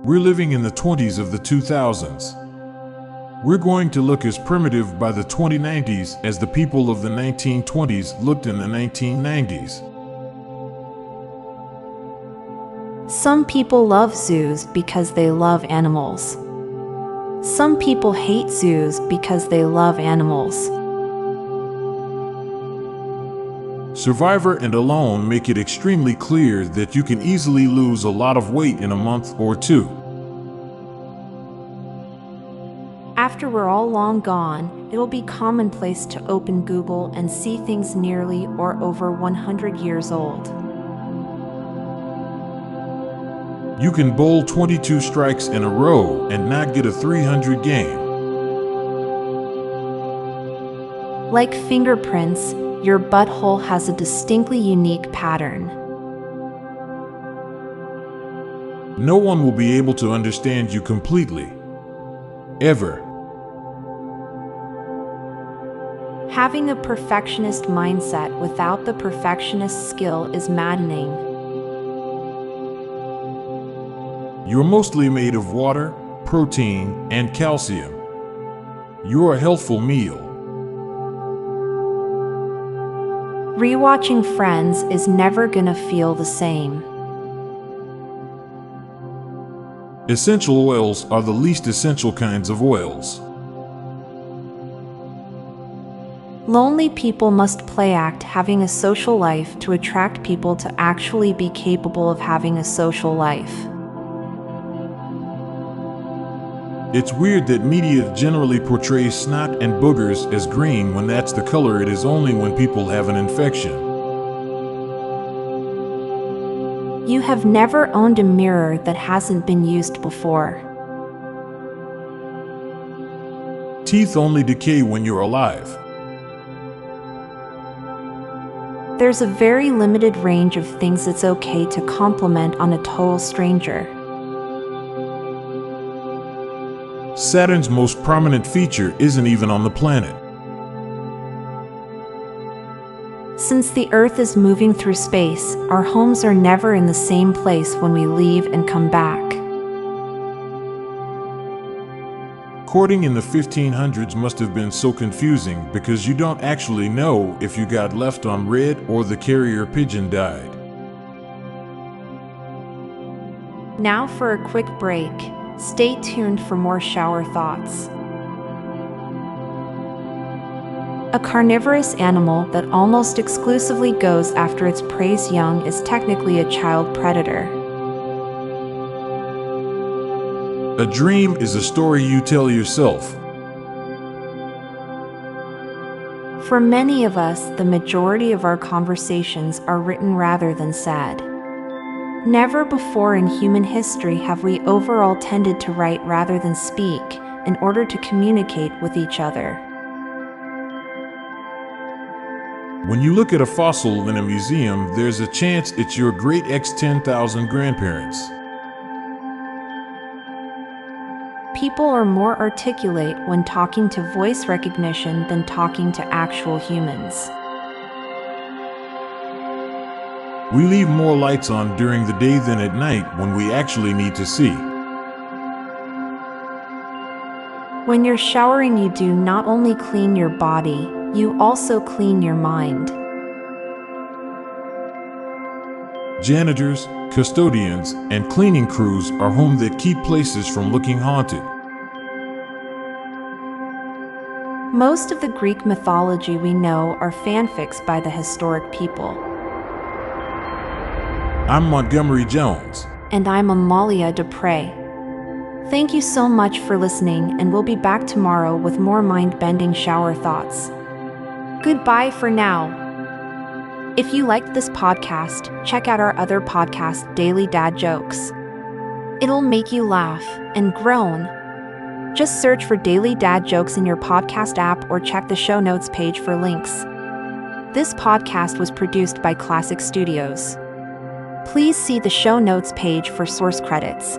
We're living in the 20s of the 2000s. We're going to look as primitive by the 2090s as the people of the 1920s looked in the 1990s. Some people love zoos because they love animals. Some people hate zoos because they love animals. Survivor and Alone make it extremely clear that you can easily lose a lot of weight in a month or two. After we're all long gone, it'll be commonplace to open Google and see things nearly or over 100 years old. You can bowl 22 strikes in a row and not get a 300 game. Like fingerprints, your butthole has a distinctly unique pattern. No one will be able to understand you completely. Ever. Having a perfectionist mindset without the perfectionist skill is maddening. You're mostly made of water, protein, and calcium. You're a healthful meal. Rewatching Friends is never gonna feel the same. Essential oils are the least essential kinds of oils. Lonely people must play act having a social life to attract people to actually be capable of having a social life. It's weird that media generally portrays snot and boogers as green when that's the color it is only when people have an infection. You have never owned a mirror that hasn't been used before. Teeth only decay when you're alive. There's a very limited range of things it's okay to compliment on a total stranger. Saturn's most prominent feature isn't even on the planet. Since the Earth is moving through space, our homes are never in the same place when we leave and come back. Courting in the 1500s must have been so confusing because you don't actually know if you got left on red or the carrier pigeon died. Now for a quick break. Stay tuned for more shower thoughts. A carnivorous animal that almost exclusively goes after its prey's young is technically a child predator. A dream is a story you tell yourself. For many of us, the majority of our conversations are written rather than said. Never before in human history have we overall tended to write rather than speak in order to communicate with each other. When you look at a fossil in a museum, there's a chance it's your great X-10,000 grandparents. People are more articulate when talking to voice recognition than talking to actual humans. We leave more lights on during the day than at night when we actually need to see. When you're showering, you do not only clean your body, you also clean your mind. Janitors, custodians, and cleaning crews are home that keep places from looking haunted. Most of the Greek mythology we know are fanfics by the historic people. I'm Montgomery Jones. And I'm Amalia Dupre. Thank you so much for listening, and we'll be back tomorrow with more mind-bending shower thoughts. Goodbye for now. If you liked this podcast, check out our other podcast, Daily Dad Jokes. It'll make you laugh and groan. Just search for Daily Dad Jokes in your podcast app or check the show notes page for links. This podcast was produced by Klassic Studios. Please see the show notes page for source credits.